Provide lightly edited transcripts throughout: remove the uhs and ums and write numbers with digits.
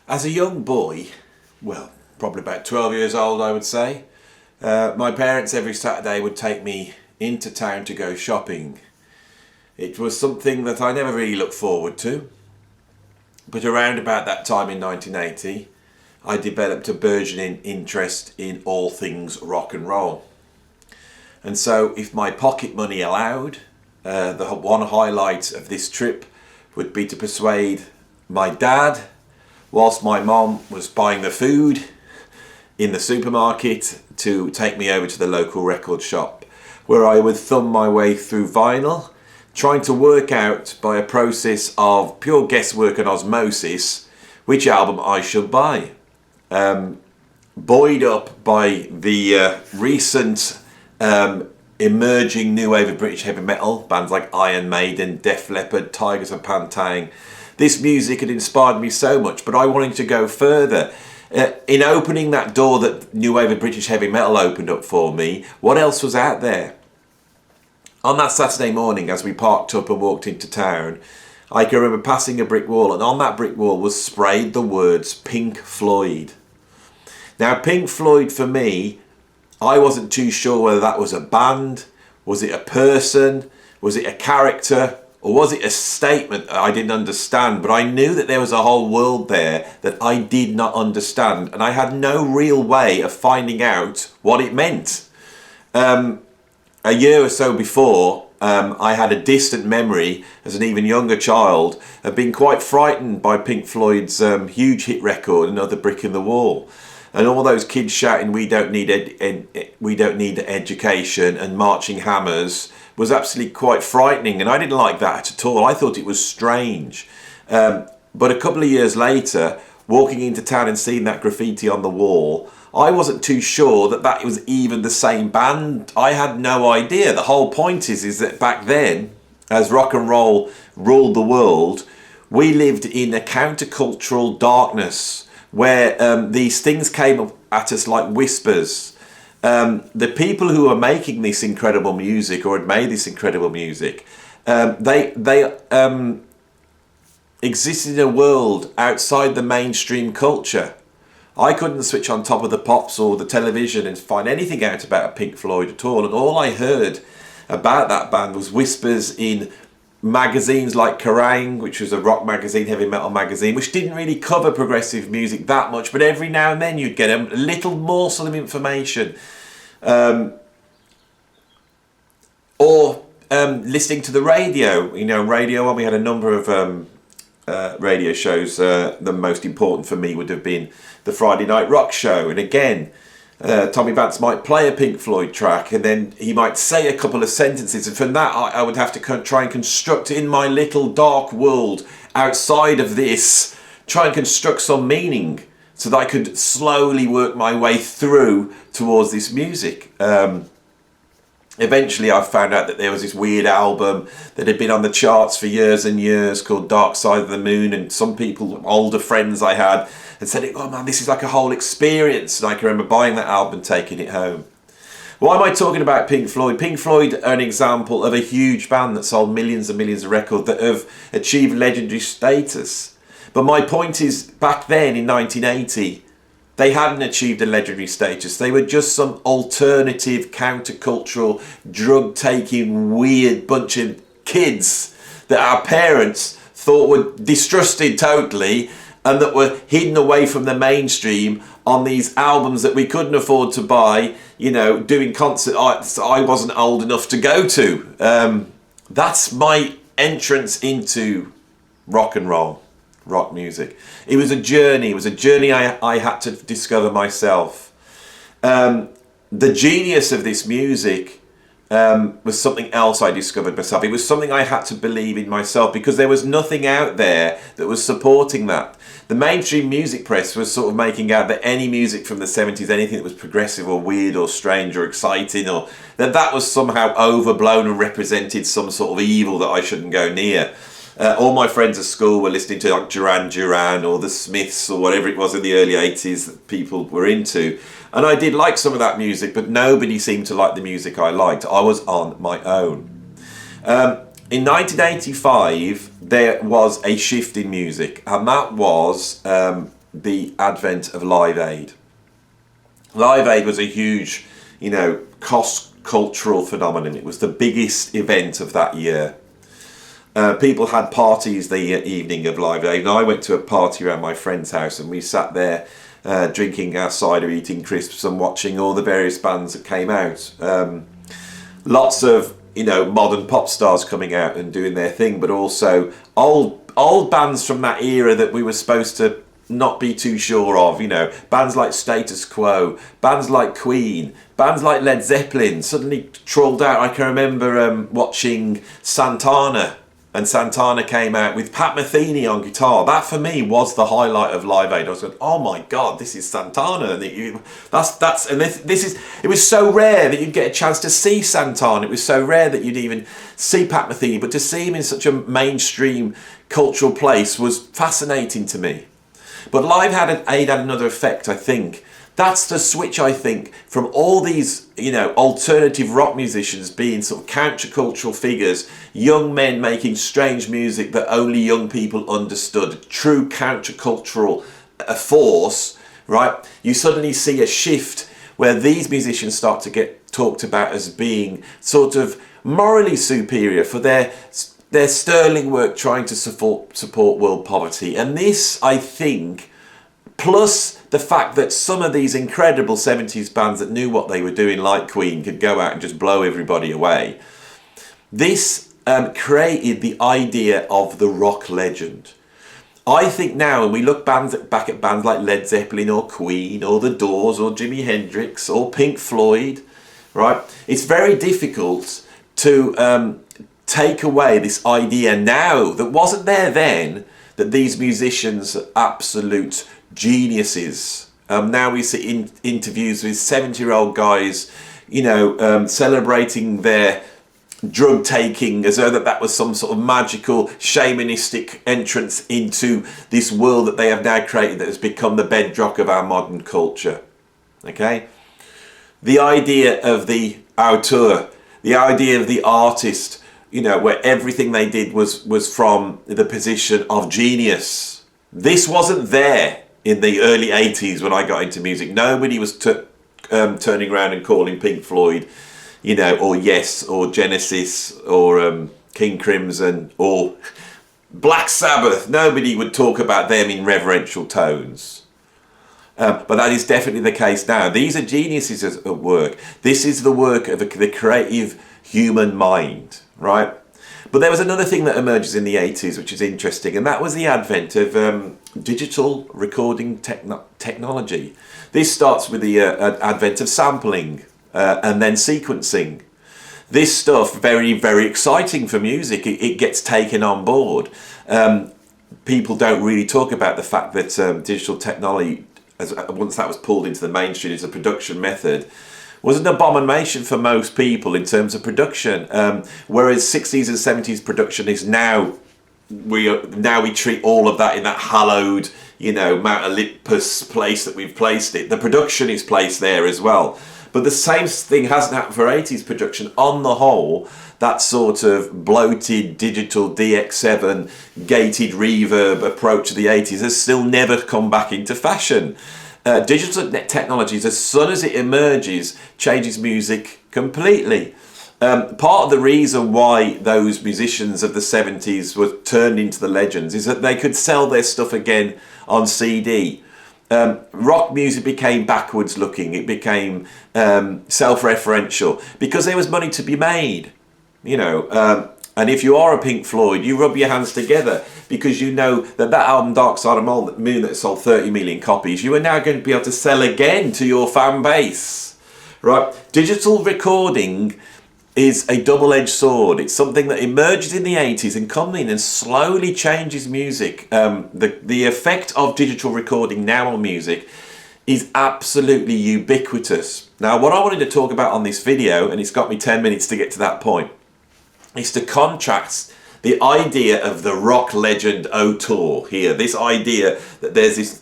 As a young boy, well, probably about 12 years old, I would say, my parents every Saturday would take me into town to go shopping. It was something that I never really looked forward to. But around about that time in 1980, I developed a burgeoning interest in all things rock and roll. And so if my pocket money allowed, the one highlight of this trip would be to persuade my dad, whilst my mom was buying the food in the supermarket, to take me over to the local record shop, where I would thumb my way through vinyl, trying to work out by a process of pure guesswork and osmosis which album I should buy. Buoyed up by the recent emerging new wave of British heavy metal, bands like Iron Maiden, Def Leppard, Tigers of Pantang. This music had inspired me so much, but I wanted to go further. In opening that door that new wave of British heavy metal opened up for me, what else was out there? On that Saturday morning, as we parked up and walked into town, I can remember passing a brick wall, and on that brick wall was sprayed the words Pink Floyd. Now, Pink Floyd for me, I wasn't too sure whether that was a band, was it a person, was it a character, or was it a statement that I didn't understand? But I knew that there was a whole world there that I did not understand, and I had no real way of finding out what it meant. A year or so before, I had a distant memory as an even younger child of being quite frightened by Pink Floyd's huge hit record, Another Brick in the Wall. And all those kids shouting, we don't need education, and marching hammers was absolutely quite frightening. And I didn't like that at all. I thought it was strange. But a couple of years later, walking into town and seeing that graffiti on the wall, I wasn't too sure that that was even the same band. I had no idea. The whole point is that back then, as rock and roll ruled the world, we lived in a countercultural darkness where these things came at us like whispers. The people who were making this incredible music, or had made this incredible music, they existed in a world outside the mainstream culture. I couldn't switch on Top of the Pops or the television and find anything out about Pink Floyd at all, and all I heard about that band was whispers in magazines like Kerrang, which was a rock magazine, heavy metal magazine, which didn't really cover progressive music that much, but every now and then you'd get a little morsel of information. Or listening to the radio. Radio One, we had a number of radio shows. The most important for me would have been the Friday Night Rock Show, and again, Tommy Vance might play a Pink Floyd track, and then he might say a couple of sentences, and from that I would have to try and construct in my little dark world outside of this, try and construct some meaning so that I could slowly work my way through towards this music. Eventually I found out that there was this weird album that had been on the charts for years and years called Dark Side of the Moon, and some people, older friends I had, had said, oh man, this is like a whole experience, and I can remember buying that album and taking it home. Why am I talking about Pink Floyd? Pink Floyd are an example of a huge band that sold millions and millions of records, that have achieved legendary status. But my point is, back then in 1980, they hadn't achieved a legendary status. They were just some alternative, countercultural, drug-taking, weird bunch of kids that our parents thought were distrusted totally, and that were hidden away from the mainstream on these albums that we couldn't afford to buy, doing concerts I wasn't old enough to go to. That's my entrance into rock and roll. Rock music. It was a journey. It was a journey I had to discover myself. The genius of this music was something else I discovered myself. It was something I had to believe in myself, because there was nothing out there that was supporting that. The mainstream music press was sort of making out that any music from the 70s, anything that was progressive or weird or strange or exciting, or that was somehow overblown and represented some sort of evil that I shouldn't go near. All my friends at school were listening to like Duran Duran or the Smiths or whatever it was in the early 80s that people were into. And I did like some of that music, but nobody seemed to like the music I liked. I was on my own. In 1985, there was a shift in music, and that was the advent of Live Aid. Live Aid was a huge, cross-cultural phenomenon. It was the biggest event of that year. People had parties the evening of Live Aid, and I went to a party around my friend's house, and we sat there drinking our cider, eating crisps, and watching all the various bands that came out. Lots of modern pop stars coming out and doing their thing, but also old bands from that era that we were supposed to not be too sure of, bands like Status Quo, bands like Queen, bands like Led Zeppelin suddenly trawled out. I can remember watching Santana, and Santana came out with Pat Metheny on guitar. That for me was the highlight of Live Aid. I was going, oh my God, this is Santana. And it was so rare that you'd get a chance to see Santana. It was so rare that you'd even see Pat Metheny, but to see him in such a mainstream cultural place was fascinating to me. But Live Aid had another effect, I think. That's the switch, I think, from all these, alternative rock musicians being sort of countercultural figures, young men making strange music that only young people understood, true countercultural force, right? You suddenly see a shift where these musicians start to get talked about as being sort of morally superior for their sterling work trying to support world poverty. And this, I think, plus the fact that some of these incredible 70s bands that knew what they were doing, like Queen, could go out and just blow everybody away. This created the idea of the rock legend. I think now, when we look back at bands like Led Zeppelin or Queen or The Doors or Jimi Hendrix or Pink Floyd, right? It's very difficult to take away this idea now that wasn't there then, that these musicians are absolute geniuses. Now we see interviews with 70-year-old guys, celebrating their drug taking as though that was some sort of magical shamanistic entrance into this world that they have now created that has become the bedrock of our modern culture. Okay? The idea of the auteur, the idea of the artist, where everything they did was from the position of genius. This wasn't there in the early 80s when I got into music. Nobody was turning around and calling Pink Floyd, or Yes, or Genesis, or King Crimson, or Black Sabbath. Nobody would talk about them in reverential tones. But that is definitely the case now. These are geniuses at work. This is the work of the creative human mind, right? But there was another thing that emerges in the 80s, which is interesting, and that was the advent of digital recording technology. This starts with the advent of sampling and then sequencing. This stuff, very, very exciting for music. It gets taken on board. People don't really talk about the fact that digital technology, once that was pulled into the mainstream as a production method, was an abomination for most people in terms of production. Whereas 60s and 70s production is now we treat all of that in that hallowed, Mount Olympus place that we've placed it. The production is placed there as well. But the same thing hasn't happened for 80s production. On the whole, that sort of bloated digital DX7 gated reverb approach to the 80s has still never come back into fashion. Digital technologies, as soon as it emerges, changes music completely. Part of the reason why those musicians of the 70s were turned into the legends is that they could sell their stuff again on CD. Rock music became backwards looking, it became self-referential because there was money to be made, and if you are a Pink Floyd, you rub your hands together because you know that album Dark Side of the Moon that sold 30 million copies, you are now going to be able to sell again to your fan base, right? Digital recording is a double-edged sword. It's something that emerges in the 80s and comes in and slowly changes music. The effect of digital recording now on music is absolutely ubiquitous. Now, what I wanted to talk about on this video, and it's got me 10 minutes to get to that point, is to contrast the idea of the rock legend auteur here. This idea that there's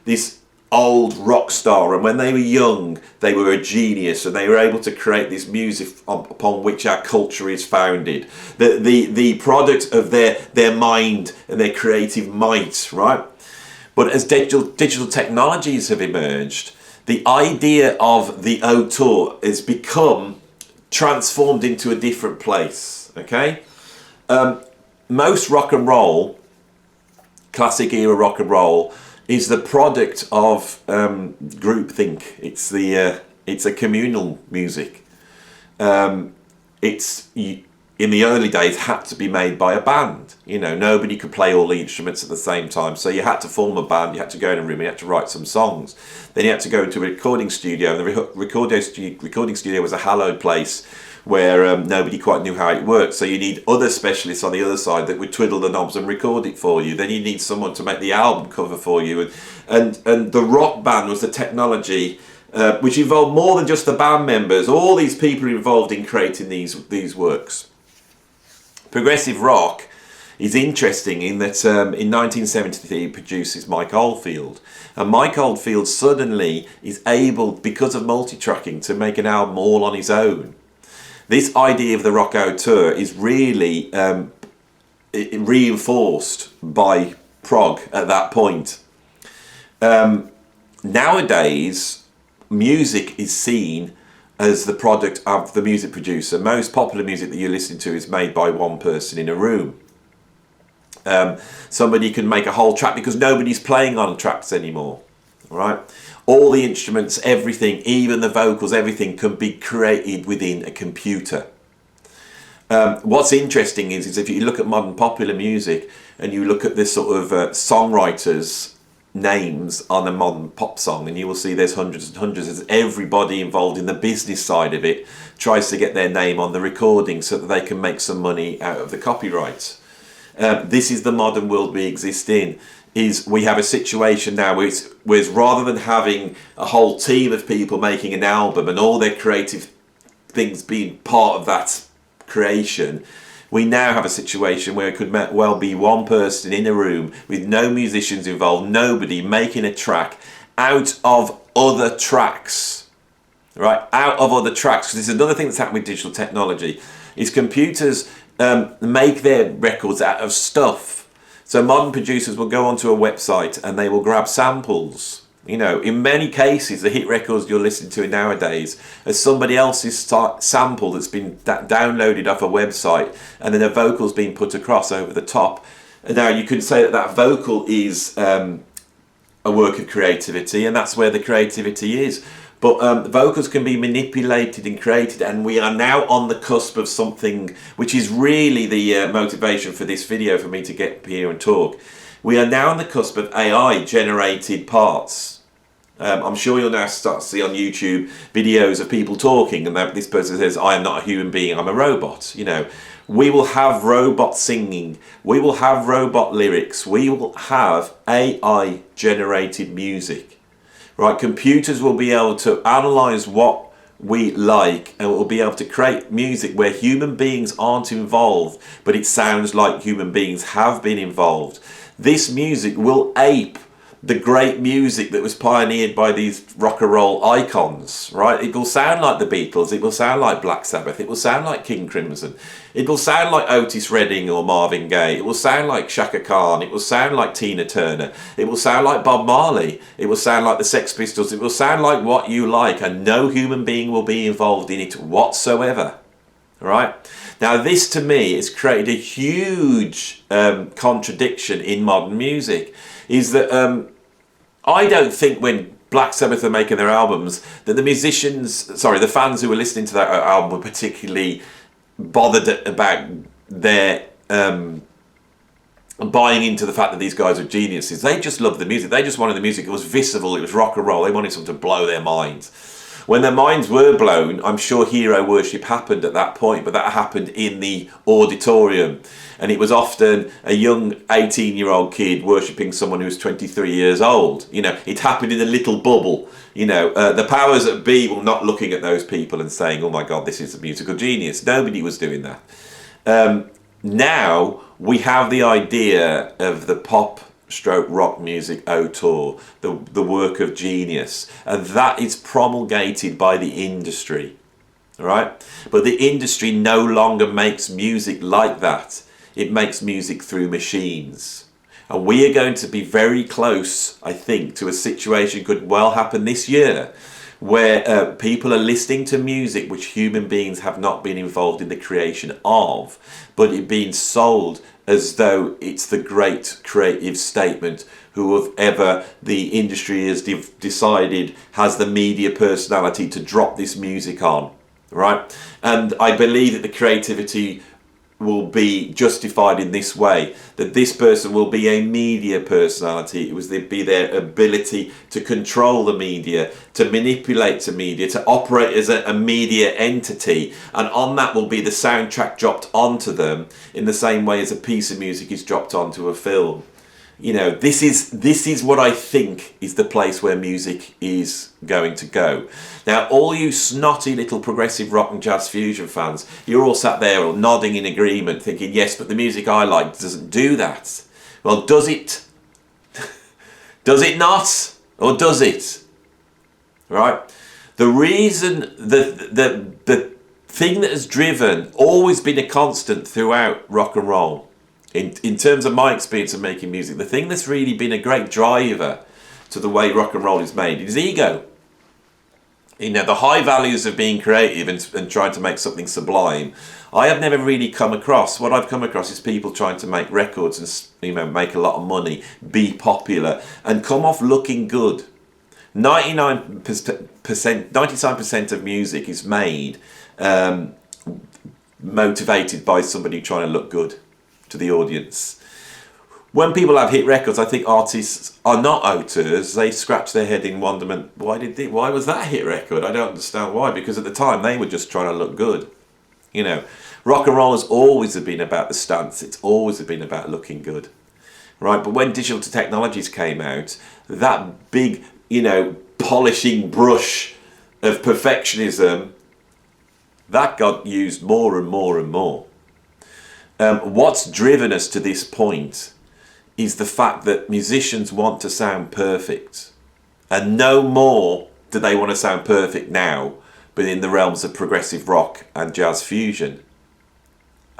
this old rock star, and when they were young they were a genius and they were able to create this music upon which our culture is founded, the product of their mind and their creative might, right? But as digital technologies have emerged, the idea of the auteur has become transformed into a different place. Okay, most rock and roll, classic era rock and roll, is the product of groupthink. It's a communal music. In the early days had to be made by a band. You know, nobody could play all the instruments at the same time, so you had to form a band. You had to go in a room. You had to write some songs. Then you had to go into a recording studio, and the recording studio was a hallowed place where nobody quite knew how it worked. So you need other specialists on the other side that would twiddle the knobs and record it for you. Then you need someone to make the album cover for you, and the rock band was the technology. Which involved more than just the band members. All these people involved in creating these works. Progressive rock is interesting in that in 1973 he produces Mike Oldfield. And Mike Oldfield suddenly is able, because of multi-tracking, to make an album all on his own. This idea of the rock auteur is really reinforced by Prog at that point. Nowadays, music is seen as the product of the music producer. Most popular music that you listen to is made by one person in a room. Somebody can make a whole track because nobody's playing on tracks anymore, right? All the instruments, everything, even the vocals, everything can be created within a computer. What's interesting is if you look at modern popular music and you look at this sort of songwriters' names on a modern pop song, and you will see there's hundreds and hundreds, as everybody involved in the business side of it tries to get their name on the recording so that they can make some money out of the copyright. This is the modern world we exist in. Is we have a situation now where rather than having a whole team of people making an album and all their creative things being part of that creation, we now have a situation where it could well be one person in a room with no musicians involved, nobody making a track out of other tracks, right? Out of other tracks. Because this is another thing that's happened with digital technology, is computers make their records out of stuff. So modern producers will go onto a website and they will grab samples. You know, in many cases, the hit records you're listening to nowadays are somebody else's sample that's been downloaded off a website, and then a vocal's been put across over the top. And now you could say that vocal is a work of creativity, and that's where the creativity is. But vocals can be manipulated and created, and we are now on the cusp of something which is really the motivation for this video, for me to get here and talk. We are now on the cusp of AI-generated parts. I'm sure you'll now start to see on YouTube videos of people talking, and this person says, "I am not a human being, I'm a robot." You know, we will have robot singing, we will have robot lyrics, we will have AI-generated music. Right? Computers will be able to analyze what we like, and will be able to create music where human beings aren't involved, but it sounds like human beings have been involved. This music will ape the great music that was pioneered by these rock and roll icons, right? It will sound like the Beatles, it will sound like Black Sabbath, it will sound like King Crimson, it will sound like Otis Redding or Marvin Gaye, it will sound like Chaka Khan, it will sound like Tina Turner, it will sound like Bob Marley, it will sound like the Sex Pistols, it will sound like what you like, and no human being will be involved in it whatsoever, right? Now this to me has created a huge contradiction in modern music, is that I don't think when Black Sabbath are making their albums that the fans who were listening to that album were particularly bothered about their buying into the fact that these guys are geniuses. They just loved the music. They just wanted the music. It was visceral. It was rock and roll. They wanted something to blow their minds. When their minds were blown, I'm sure hero worship happened at that point, but that happened in the auditorium. And it was often a young 18-year-old kid worshipping someone who was 23 years old. You know, it happened in a little bubble. You know, the powers that be were not looking at those people and saying, "Oh my God, this is a musical genius." Nobody was doing that. Now we have the idea of the pop/rock music auteur, the work of genius, and that is promulgated by the industry, right? But the industry no longer makes music like that. It makes music through machines. And we are going to be very close, I think, to a situation could well happen this year where people are listening to music which human beings have not been involved in the creation of, but it being sold as though it's the great creative statement whoever the industry has decided has the media personality to drop this music on, right? And I believe that the creativity will be justified in this way, that this person will be a media personality. It was be their ability to control the media, to manipulate the media, to operate as a media entity, and on that will be the soundtrack dropped onto them in the same way as a piece of music is dropped onto a film. You know, this is what I think is the place where music is going to go. Now, all you snotty little progressive rock and jazz fusion fans, you're all sat there all nodding in agreement, thinking, yes, but the music I like doesn't do that. Well, does it? Does it not? Or does it? Right? The reason, the thing that has driven, always been a constant throughout rock and roll, in terms of my experience of making music, the thing that's really been a great driver to the way rock and roll is made is ego. You know, the high values of being creative and trying to make something sublime, I have never really come across. What I've come across is people trying to make records and, you know, make a lot of money, be popular, and come off looking good. 99% of music is made motivated by somebody trying to look good to the audience. When people have hit records, I think artists are not auteurs. They scratch their head in wonderment. Why was that a hit record? I don't understand why. Because at the time they were just trying to look good. You know, rock and roll has always been about the stunts. It's always been about looking good, right? But when digital technologies came out, that big, you know, polishing brush of perfectionism, that got used more and more and more. What's driven us to this point is the fact that musicians want to sound perfect, and no more do they want to sound perfect now, but in the realms of progressive rock and jazz fusion.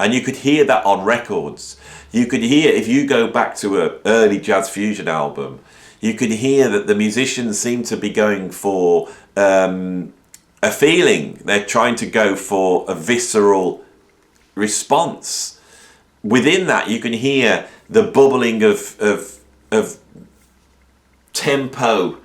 And you could hear that on records. You could hear, if you go back to an early jazz fusion album, you could hear that the musicians seem to be going for a feeling. They're trying to go for a visceral response. Within that, you can hear the bubbling of tempo,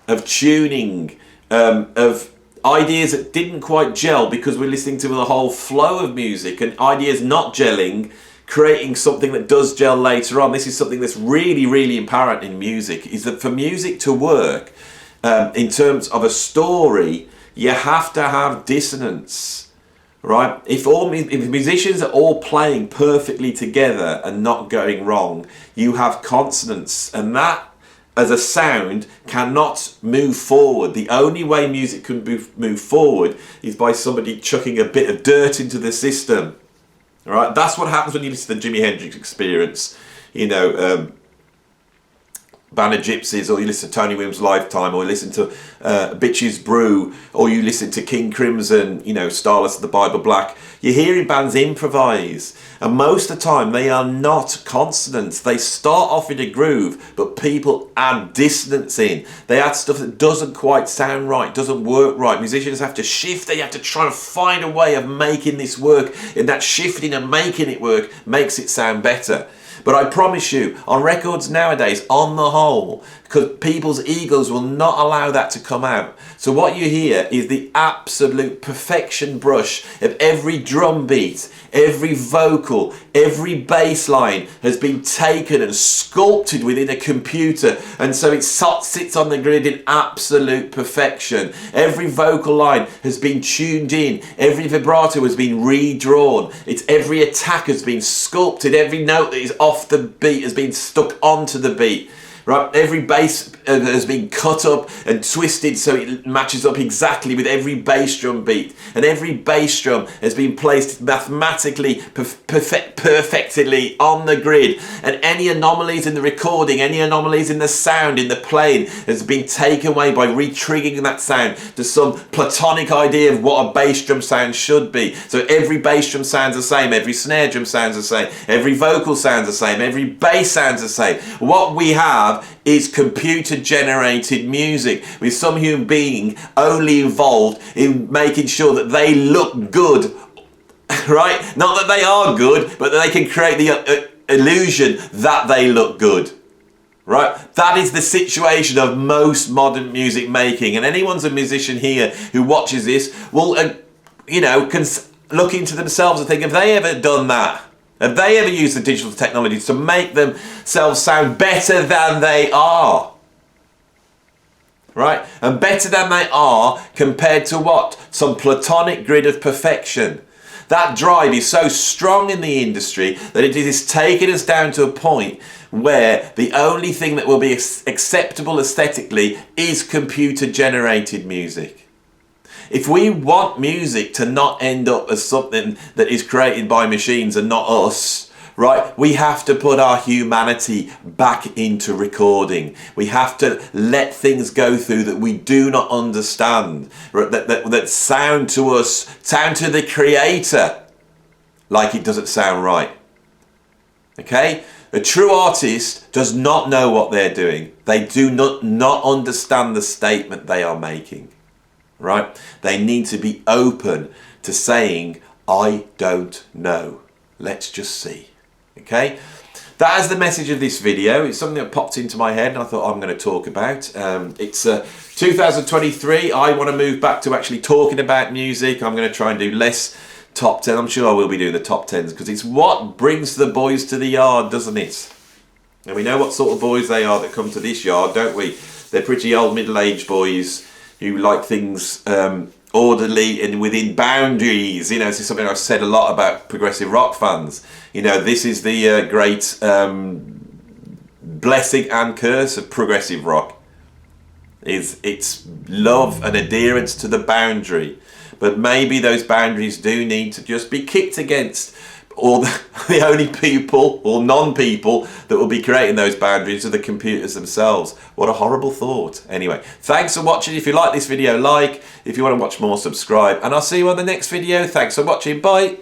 of tuning, of ideas that didn't quite gel because we're listening to the whole flow of music, and ideas not gelling, creating something that does gel later on. This is something that's really, really apparent in music, is that for music to work, in terms of a story, you have to have dissonance. Right? If musicians are all playing perfectly together and not going wrong, you have consonance, and that, as a sound, cannot move forward. The only way music can move forward is by somebody chucking a bit of dirt into the system. Right? That's what happens when you listen to the Jimi Hendrix Experience, you know, Band of Gypsies, or you listen to Tony Williams' Lifetime, or you listen to Bitches Brew, or you listen to King Crimson, you know, Starless of the Bible Black. You're hearing bands improvise, and most of the time they are not consonants. They start off in a groove, but people add dissonance in. They add stuff that doesn't quite sound right, doesn't work right. Musicians have to shift. They have to try to find a way of making this work, and that shifting and making it work makes it sound better. But I promise you, on records nowadays, on the whole, because people's egos will not allow that to come out. So what you hear is the absolute perfection brush of every drum beat, every vocal, every bass line has been taken and sculpted within a computer, and so it sits on the grid in absolute perfection. Every vocal line has been tuned in, every vibrato has been redrawn, every attack has been sculpted, every note that is off the beat has been stuck onto the beat. right? Every bass has been cut up and twisted so it matches up exactly with every bass drum beat. And every bass drum has been placed mathematically, perfectly on the grid. And any anomalies in the recording, any anomalies in the sound, in the playing, has been taken away by re-triggering that sound to some platonic idea of what a bass drum sound should be. So every bass drum sounds the same, every snare drum sounds the same, every vocal sounds the same, every bass sounds the same. What we have is computer generated music with some human being only involved in making sure that they look good, right? Not that they are good, but that they can create the illusion that they look good. Right, that is the situation of most modern music making, and anyone's a musician here who watches this will, can look into themselves and think, have they ever done that? Have they ever used the digital technologies to make themselves sound better than they are? Right, and better than they are compared to what? Some platonic grid of perfection. That drive is so strong in the industry that it is taking us down to a point where the only thing that will be acceptable aesthetically is computer generated music. If we want music to not end up as something that is created by machines and not us, right, we have to put our humanity back into recording. We have to let things go through that we do not understand, right, that sound to us, sound to the creator like it doesn't sound right. Okay? A true artist does not know what they're doing. They do not understand the statement they are making. Right? They need to be open to saying, I don't know. Let's just see. Okay? That is the message of this video. It's something that popped into my head and I thought I'm going to talk about. It's 2023. I want to move back to actually talking about music. I'm going to try and do less top 10. I'm sure I will be doing the top 10s because it's what brings the boys to the yard, doesn't it? And we know what sort of boys they are that come to this yard, don't we? They're pretty old middle-aged boys who like things orderly and within boundaries. You know, this is something I've said a lot about progressive rock fans. You know, this is the great blessing and curse of progressive rock. Is its love and adherence to the boundary. But maybe those boundaries do need to just be kicked against, or the only people or non-people that will be creating those boundaries are the computers themselves. What a horrible thought. Anyway, thanks for watching. If you like this video, like. If you want to watch more, subscribe. And I'll see you on the next video. Thanks for watching. Bye.